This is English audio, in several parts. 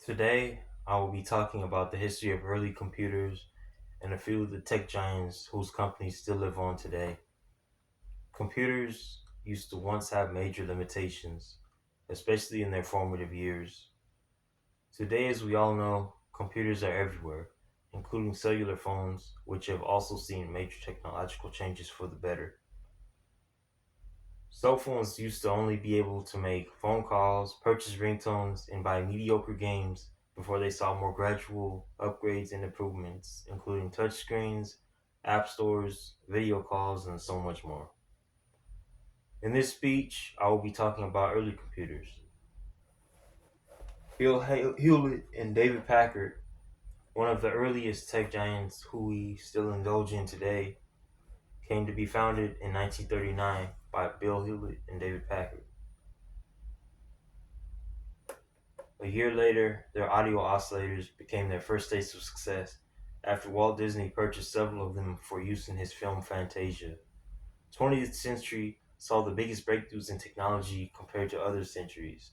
Today, I will be talking about the history of early computers and a few of the tech giants whose companies still live on today. Computers used to once have major limitations, especially in their formative years. Today, as we all know, computers are everywhere, including cellular phones, which have also seen major technological changes for the better. Cell phones used to only be able to make phone calls, purchase ringtones, and buy mediocre games before they saw more gradual upgrades and improvements, including touchscreens, app stores, video calls, and so much more. In this speech, I will be talking about early computers. Hewlett and David Packard, one of the earliest tech giants who we still indulge in today, came to be founded in 1939 by Bill Hewlett and David Packard. A year later, their audio oscillators became their first taste of success after Walt Disney purchased several of them for use in his film Fantasia. 20th century saw the biggest breakthroughs in technology compared to other centuries.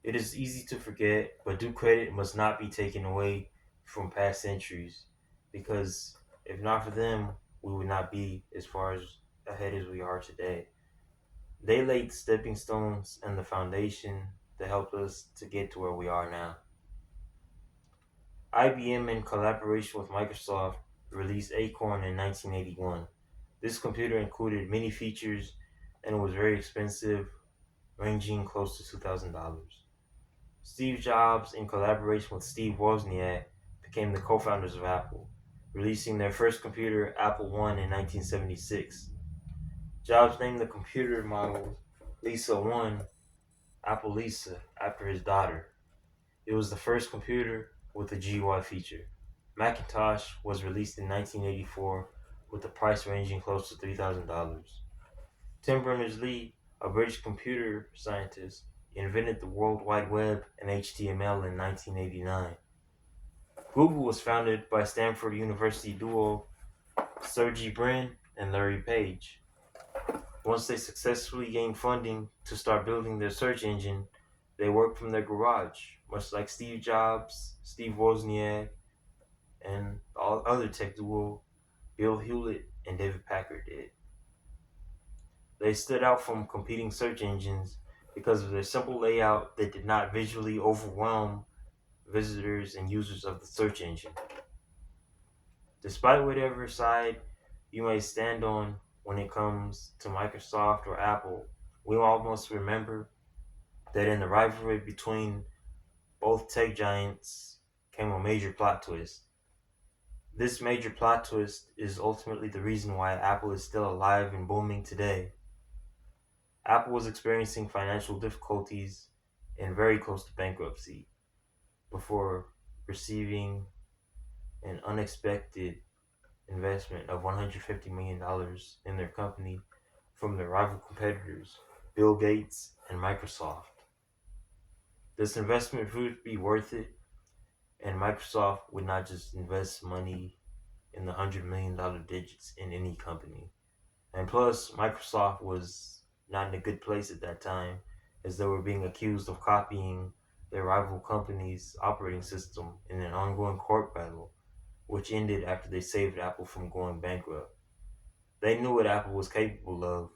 It is easy to forget, but due credit must not be taken away from past centuries, because if not for them, we would not be as far as ahead as we are today. They laid the stepping stones and the foundation that helped us to get to where we are now. IBM, in collaboration with Microsoft, released Acorn in 1981. This computer included many features and was very expensive, ranging close to $2,000. Steve Jobs, in collaboration with Steve Wozniak, became the co-founders of Apple, releasing their first computer, Apple I, in 1976. Jobs named the computer model Lisa 1 Apple Lisa after his daughter. It was the first computer with a GUI feature. Macintosh was released in 1984 with the price ranging close to $3,000. Tim Berners-Lee, a British computer scientist, invented the World Wide Web and HTML in 1989. Google was founded by Stanford University duo Sergey Brin and Larry Page. Once they successfully gained funding to start building their search engine, they worked from their garage, much like Steve Jobs, Steve Wozniak, and all other tech duo Bill Hewlett and David Packard did. They stood out from competing search engines because of their simple layout that did not visually overwhelm visitors and users of the search engine. Despite whatever side you may stand on when it comes to Microsoft or Apple, we all must remember that in the rivalry between both tech giants came a major plot twist. This major plot twist is ultimately the reason why Apple is still alive and booming today. Apple was experiencing financial difficulties and very close to bankruptcy before receiving an unexpected investment of $150 million in their company from their rival competitors, Bill Gates and Microsoft. This investment proved to be worth it, and Microsoft would not just invest money in the $100 million digits in any company. And plus, Microsoft was not in a good place at that time, as they were being accused of copying their rival company's operating system in an ongoing court battle, which ended after they saved Apple from going bankrupt. They knew what Apple was capable of,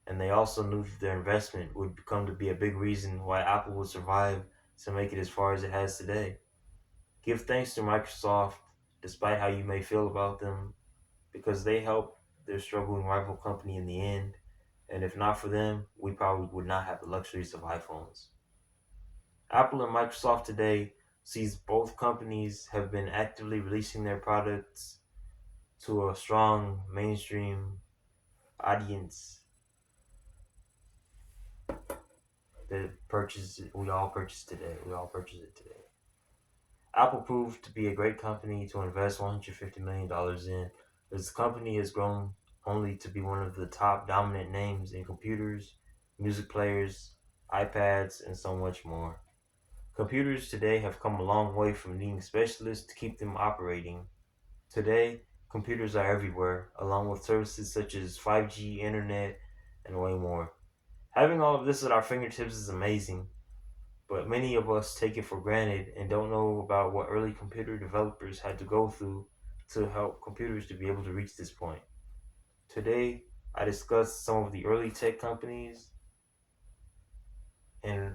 and they also knew that their investment would come to be a big reason why Apple would survive to make it as far as it has today. Give thanks to Microsoft, despite how you may feel about them, because they helped their struggling rival company in the end, and if not for them, we probably would not have the luxuries of iPhones. Apple and Microsoft today sees both companies have been actively releasing their products to a strong mainstream audience that we all purchase today. We all purchase it today. Apple proved to be a great company to invest $150 million in, as the company has grown only to be one of the top dominant names in computers, music players, iPads, and so much more. Computers today have come a long way from needing specialists to keep them operating. Today, computers are everywhere, along with services such as 5G, internet, and way more. Having all of this at our fingertips is amazing, but many of us take it for granted and don't know about what early computer developers had to go through to help computers to be able to reach this point. Today, I discuss some of the early tech companies and